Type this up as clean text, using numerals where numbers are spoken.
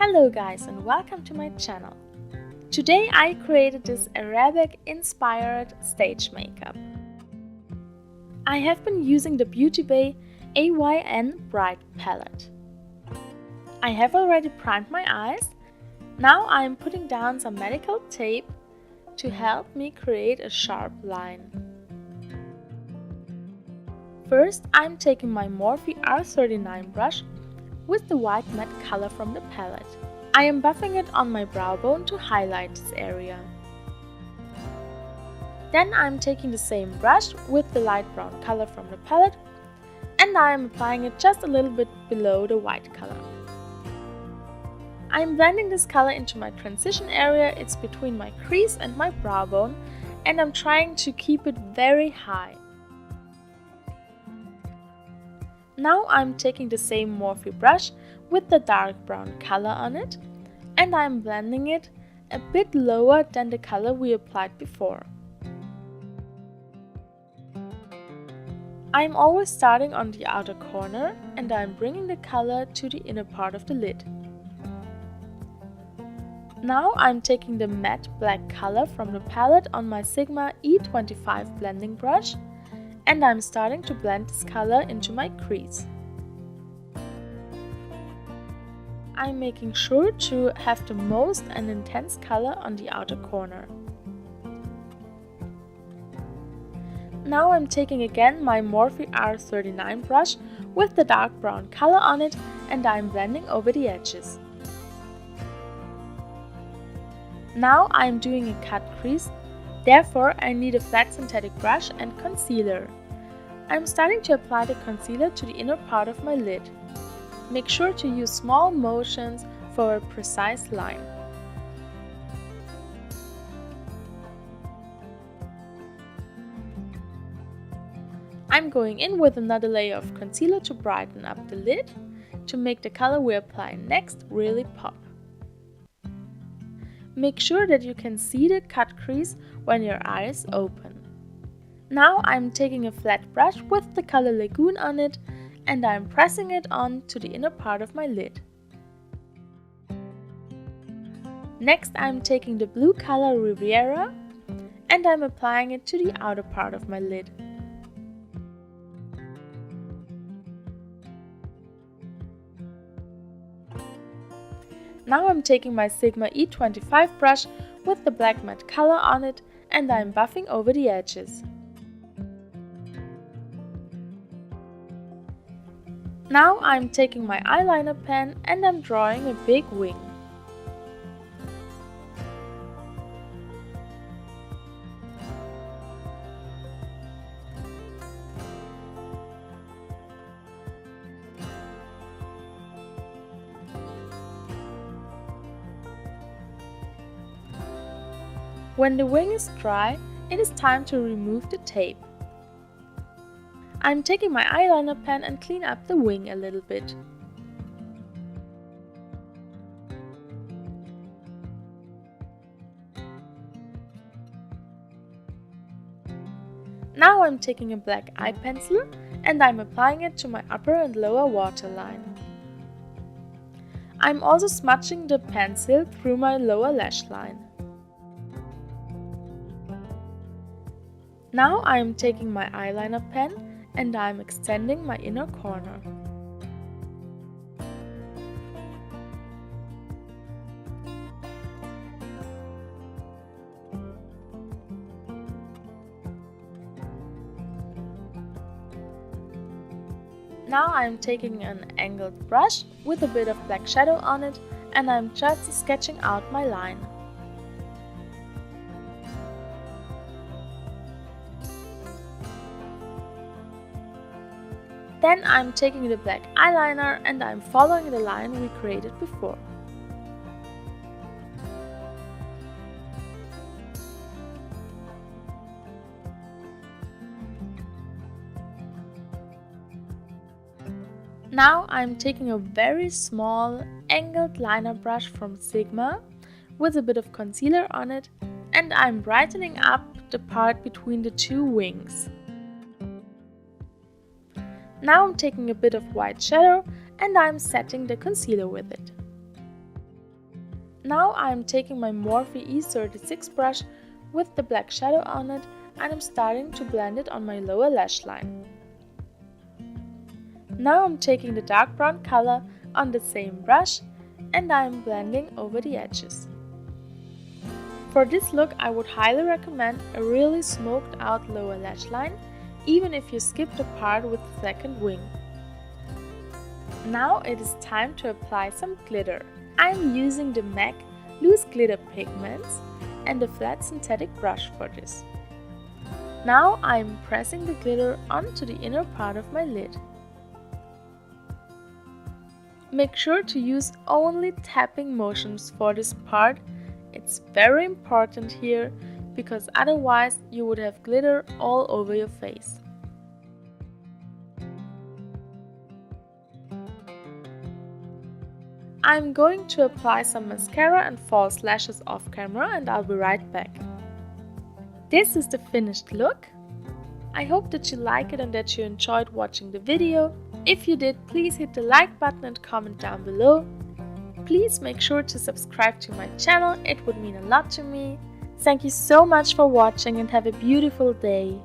Hello guys and welcome to my channel. Today I created this Arabic inspired stage makeup. I have been using the Beautybay EYN Bright palette. I have already primed my eyes. Now I am putting down some medical tape to help me create a sharp line. First I am taking my Morphe R39 brush with the white matte color from the palette. I am buffing it on my brow bone to highlight this area. Then I am taking the same brush with the light brown color from the palette and I am applying it just a little bit below the white color. I am blending this color into my transition area. It's between my crease and my brow bone and I'm trying to keep it very high. Now I'm taking the same Morphe brush with the dark brown color on it and I'm blending it a bit lower than the color we applied before. I'm always starting on the outer corner and I'm bringing the color to the inner part of the lid. Now I'm taking the matte black color from the palette on my Sigma E25 blending brush and I'm starting to blend this color into my crease. I'm making sure to have the most and intense color on the outer corner. Now I'm taking again my Morphe R39 brush with the dark brown color on it and I'm blending over the edges. Now I'm doing a cut crease. Therefore, I need a flat synthetic brush and concealer. I'm starting to apply the concealer to the inner part of my lid. Make sure to use small motions for a precise line. I'm going in with another layer of concealer to brighten up the lid, to make the color we apply next really pop. Make sure that you can see the cut crease when your eye is open. Now I'm taking a flat brush with the color Lagoon on it and I'm pressing it on to the inner part of my lid. Next I'm taking the blue color Riviera and I'm applying it to the outer part of my lid. Now I'm taking my Sigma E25 brush with the black matte color on it and I'm buffing over the edges. Now I'm taking my eyeliner pen and I'm drawing a big wing. When the wing is dry, it is time to remove the tape. I'm taking my eyeliner pen and clean up the wing a little bit. Now I'm taking a black eye pencil and I'm applying it to my upper and lower waterline. I'm also smudging the pencil through my lower lash line. Now I'm taking my eyeliner pen and I'm extending my inner corner. Now I'm taking an angled brush with a bit of black shadow on it and I'm just sketching out my line. Then I'm taking the black eyeliner and I'm following the line we created before. Now I'm taking a very small angled liner brush from Sigma with a bit of concealer on it and I'm brightening up the part between the two wings. Now I'm taking a bit of white shadow and I'm setting the concealer with it. Now I am taking my Morphe E36 brush with the black shadow on it and I'm starting to blend it on my lower lash line. Now I'm taking the dark brown color on the same brush and I am blending over the edges. For this look, I would highly recommend a really smoked out lower lash line, even if you skip the part with the fleckened wing. Now it is time to apply some glitter. I'm using the MAC loose glitter pigments and a flat synthetic brush for this. Now I'm pressing the glitter onto the inner part of my lid. Make sure to use only tapping motions for this part. It's very important here because otherwise you would have glitter all over your face. I'm going to apply some mascara and false lashes off camera and I'll be right back. This is the finished look. I hope that you like it and that you enjoyed watching the video. If you did, please hit the like button and comment down below. Please make sure to subscribe to my channel, it would mean a lot to me. Thank you so much for watching and have a beautiful day.